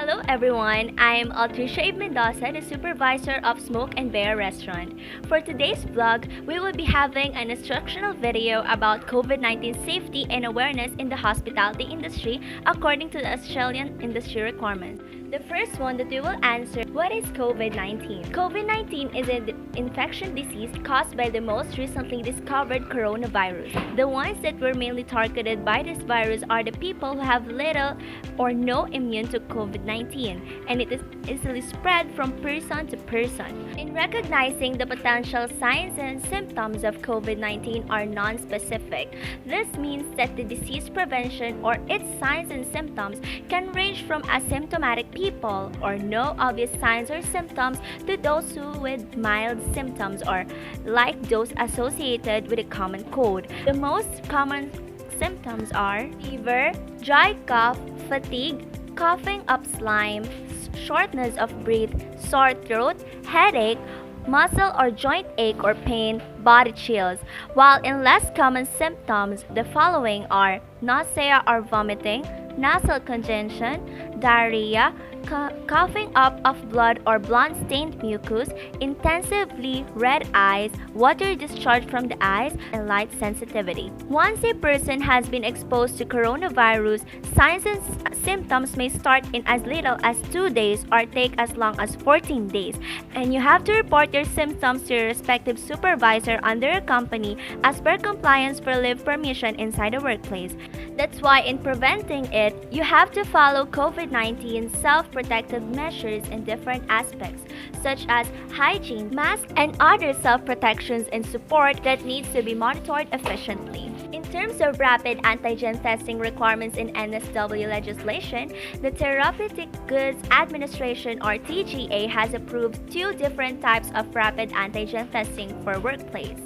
Hello everyone, I'm Altricia Eve Mendoza, the supervisor of Smoke and Bear Restaurant. For today's vlog, we will be having an instructional video about COVID-19 safety and awareness in the hospitality industry according to the Australian industry requirements. The first one that we will answer, what is COVID-19? COVID-19 is an infection disease caused by the most recently discovered coronavirus. The ones that were mainly targeted by this virus are the people who have little or no immune to COVID-19, and it is easily spread from person to person. In recognizing the potential signs and symptoms of COVID-19 are non-specific. This means that the disease prevention or its signs and symptoms can range from asymptomatic people or no obvious signs or symptoms to those who with mild symptoms or like those associated with a common cold. The most common symptoms are fever, dry cough, fatigue, coughing up slime, shortness of breath, sore throat, headache, muscle or joint ache or pain, body chills, while in less common symptoms, the following are nausea or vomiting, nasal congestion, diarrhea, coughing up of blood or blood-stained mucus, intensively red eyes, water discharge from the eyes, and light sensitivity. Once a person has been exposed to coronavirus, signs and symptoms may start in as little as 2 days or take as long as 14 days, and you have to report your symptoms to your respective supervisor under a company as per compliance for leave permission inside the workplace. That's why in preventing it, you have to follow COVID-19 self-protective measures in different aspects, such as hygiene, masks, and other self-protections and support that needs to be monitored efficiently. In terms of rapid antigen testing requirements in NSW legislation, the Therapeutic Goods Administration or TGA has approved 2 different types of rapid antigen testing for workplace.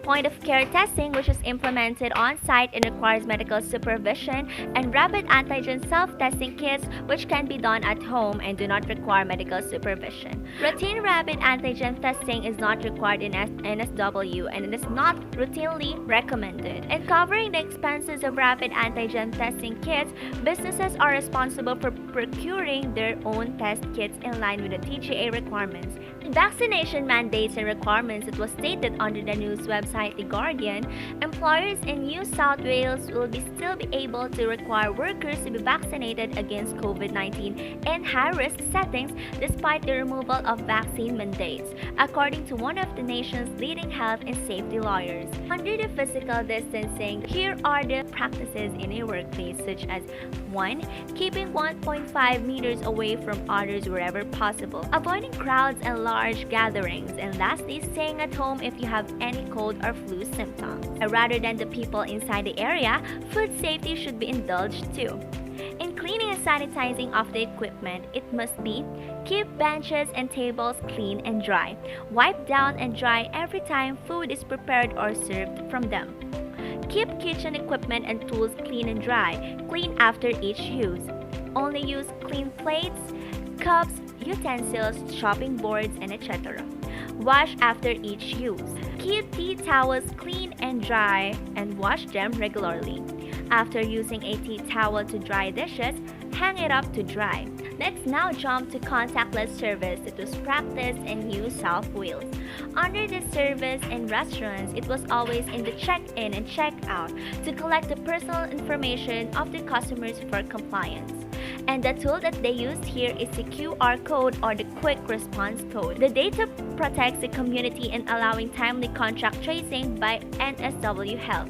Point-of-care testing, which is implemented on-site and requires medical supervision, and rapid antigen self-testing kits, which can be done at home and do not require medical supervision. Routine rapid antigen testing is not required in NSW and it is not routinely recommended. In covering the expenses of rapid antigen testing kits, businesses are responsible for procuring their own test kits in line with the TGA requirements. Vaccination mandates and requirements that was stated under the news website The Guardian, employers in New South Wales will still be able to require workers to be vaccinated against COVID-19 in high-risk settings despite the removal of vaccine mandates, according to one of the nation's leading health and safety lawyers. Under the physical distancing, here are the practices in a workplace, such as 1. Keeping 1.5 meters away from others wherever possible, avoiding crowds and large gatherings, and lastly, staying at home if you have any cold or flu symptoms. Rather than the people inside the area, food safety should be indulged too. In cleaning and sanitizing of the equipment, it must be keep benches and tables clean and dry. Wipe down and dry every time food is prepared or served from them. Keep kitchen equipment and tools clean and dry. Clean after each use. Only use clean plates, cups, utensils, chopping boards, and etc. Wash after each use. Keep tea towels clean and dry and wash them regularly. After using a tea towel to dry dishes, hang it up to dry. Let's now jump to contactless service that was practiced in New South Wales. Under this service in restaurants, it was always in the check-in and check-out to collect the personal information of the customers for compliance. And the tool that they used here is the QR code or the quick response code. The data protects the community in allowing timely contact tracing by NSW Health.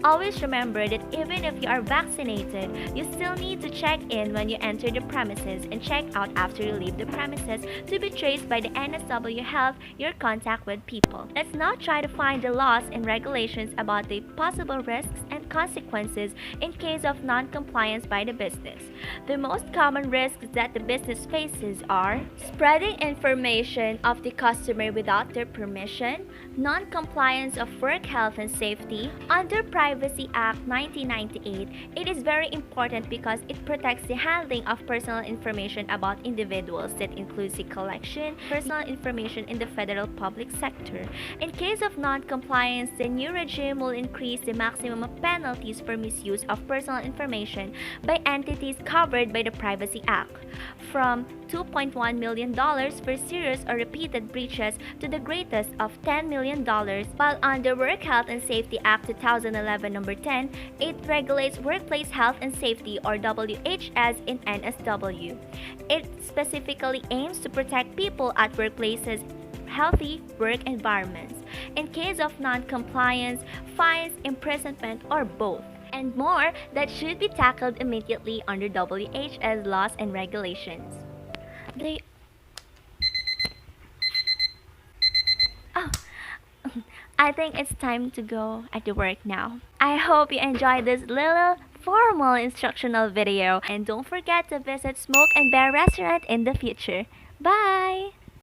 Always remember that even if you are vaccinated, you still need to check in when you enter the premises and check out after you leave the premises to be traced by the NSW Health your contact with people. Let's now try to find the laws and regulations about the possible risks and consequences in case of non-compliance by the business. The most common risks that the business faces are spreading information of the customer without their permission, non-compliance of work health and safety. Under Privacy Act 1998, it is very important because it protects the handling of personal information about individuals that includes the collection, personal information in the federal public sector. In case of non-compliance, the new regime will increase the maximum penalty penalties for misuse of personal information by entities covered by the Privacy Act, from $2.1 million for serious or repeated breaches to the greatest of $10 million, while under Work Health and Safety Act 2011 number 10, it regulates workplace health and safety, or WHS in NSW. It specifically aims to protect people at workplaces healthy work environments. In case of non-compliance, fines, imprisonment, or both, and more that should be tackled immediately under WHS laws and regulations. They Oh, I think it's time to go at the work now. I hope you enjoyed this little formal instructional video, and don't forget to visit Smoke and Bear restaurant in the future. Bye!